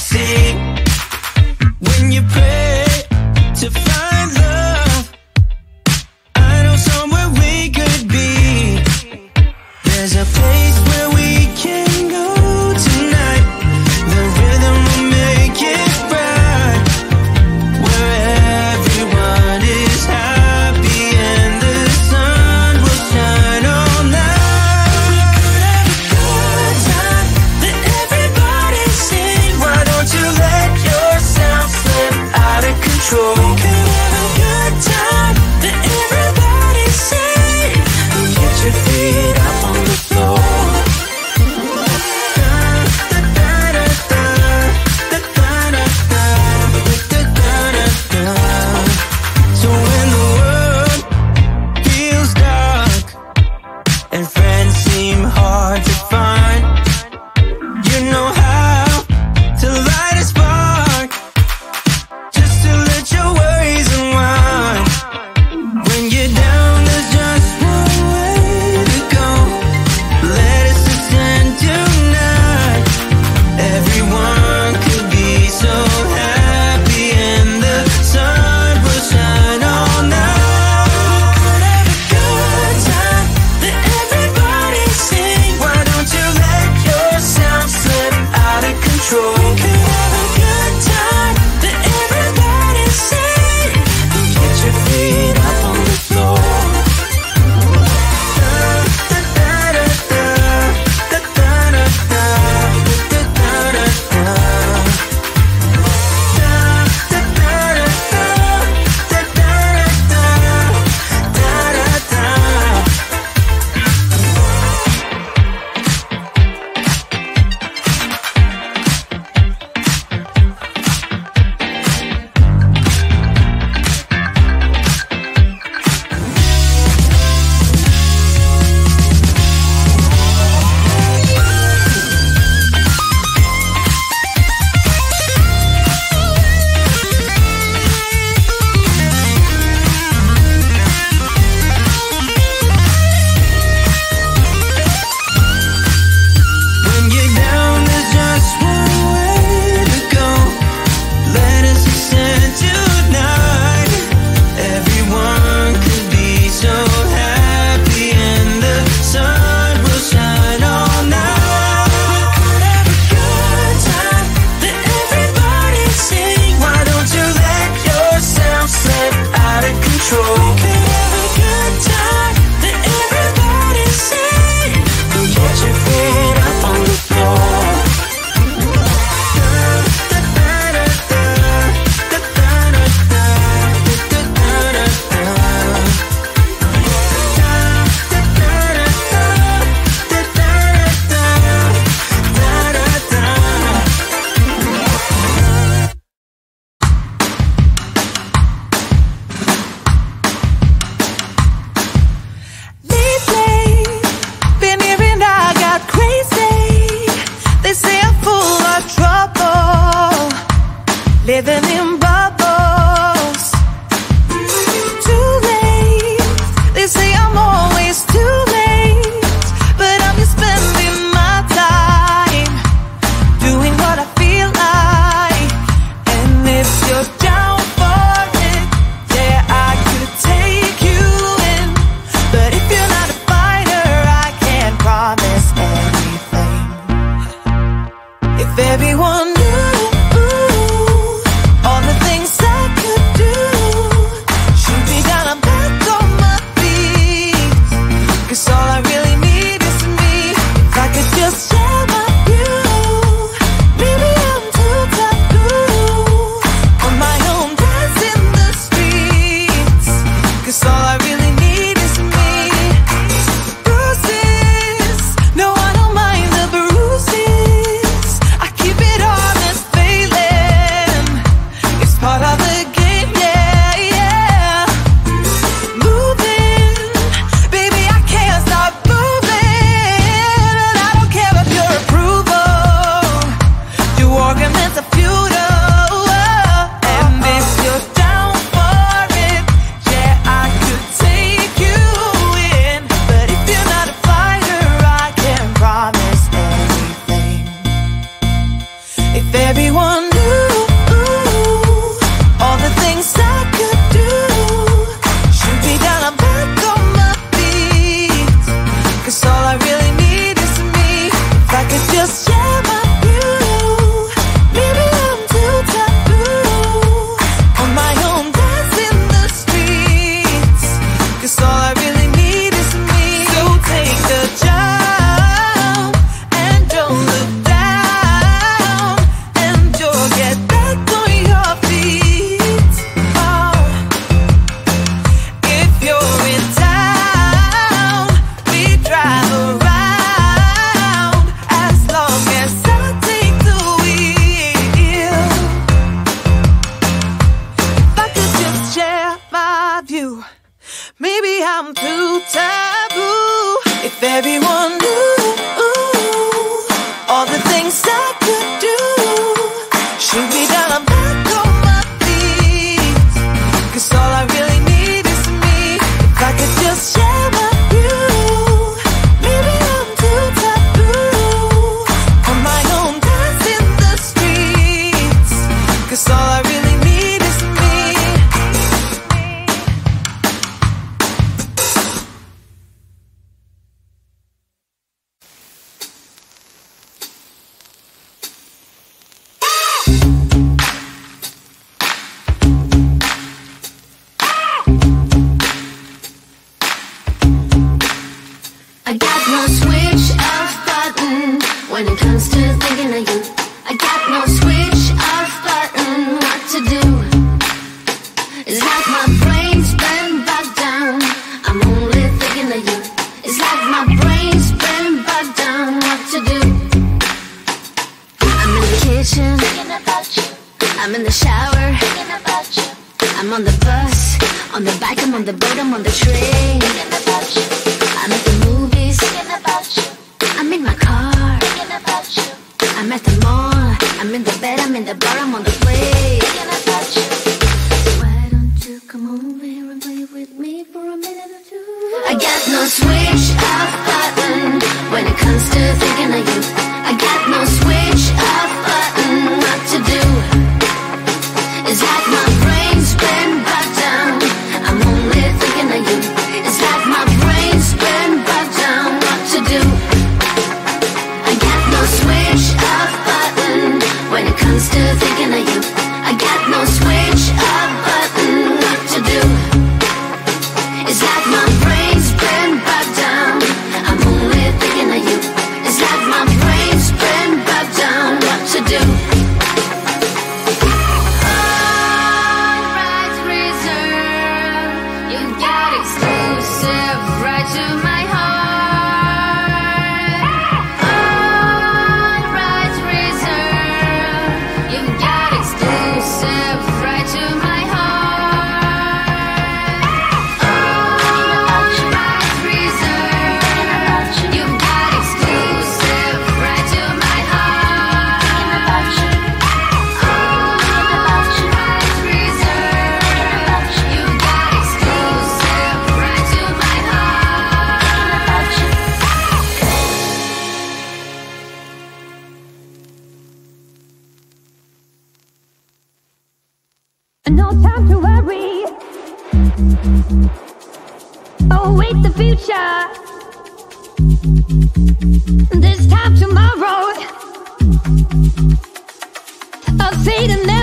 see when you pray to find love. I know somewhere we could be. There's a place where we can go tonight. The rhythm will make it right, where everyone is happy and the sun will shine all night. Good time that everybody sing. Why don't you let yourself slip out of control? We could have a good time that everybody sing. Get your feet up on the floor. So when the world feels dark and friends seem hard to find, you know how to light a spark, just to let your worries unwind. When you're down, there's just one way to go. Let us ascend tonight. Everyone could be so happy and the sun will shine all night. We could have a good time that everybody sing. Why don't you let yourself slip out of control? We could have a good time that everybody sing. Get your feet up on the floor. When you're down, there's just one way to go. Let us ascend tonight. Everyone could be so happy and the sun will shine all night. We could have a good time that everybody sing. Why don't you let yourself slip out of control? We could have a good time that everybody sing. Get your feet up on the floor. Lately, been hearing I got crazy. They say I'm full of trouble, living in bubbles. Too late, they say I'm always too late, but I'm just spending my time doing what I feel like. And if you're down for it, yeah, I could take you in. But if you're not a fighter, I can't promise anything. If everyone knew all the things I could do, shoot me down, I'm back on my feet. 'Cause all I really need is me. If I could just share my view, maybe I'm too taboo. On my own, dance in the streets. 'Cause all I really need is me. Bruises, no, I don't mind the bruises. I keep it honest, failing. It's part of the game, yeah, yeah. Moving, baby, I can't stop moving. And I don't care about your approval. Your arguments are futile. And if you're down for it, yeah, I could take you in. But if you're not a fighter, I can't promise anything. If everyone I'm too taboo. If everyone knew all the things I could do, shoot me down, I'm back on my feet. 'Cause all I really need is me. If I could just share my view, maybe I'm too taboo. On my own, dance in the streets. 'Cause all I really need is me. I got no switch off button when it comes to thinking of you. I got no switch off button what to do. It's like my brain's been bogged down. I'm only thinking of you. It's like my brain's been bogged down what to do. I'm in the kitchen thinking about you. I'm in the shower thinking about you. I'm on the bus, on the bike, I'm on the boat, I'm on the train thinking about you. I'm at the movies thinking about you. I'm in my car thinking about you. I'm at the mall, I'm in the bed, I'm in the bar, I'm on the plane thinking about you. Why don't you come over here and play with me for a minute or two? I got no switch off button when it comes to thinking of you. I got no switch off button what to do. It's like my brain's been bogged down. I'm only thinking of you. It's like my brain's been bogged down what to do. I got no switch off button when it comes to thinking of you. I got no switch off button what to do. It's like my brain's been bogged down. I'm only thinking of you. It's like my brain's been bogged down what to do. All rights reserved. You got exclusive right to my heart. All rights reserved. You got exclusive right to my heart. All rights reserved. You got exclusive right to my heart. All rights reserved. You got exclusive right to my heart. No time to worry. Await the future. This time tomorrow, I'll say the next.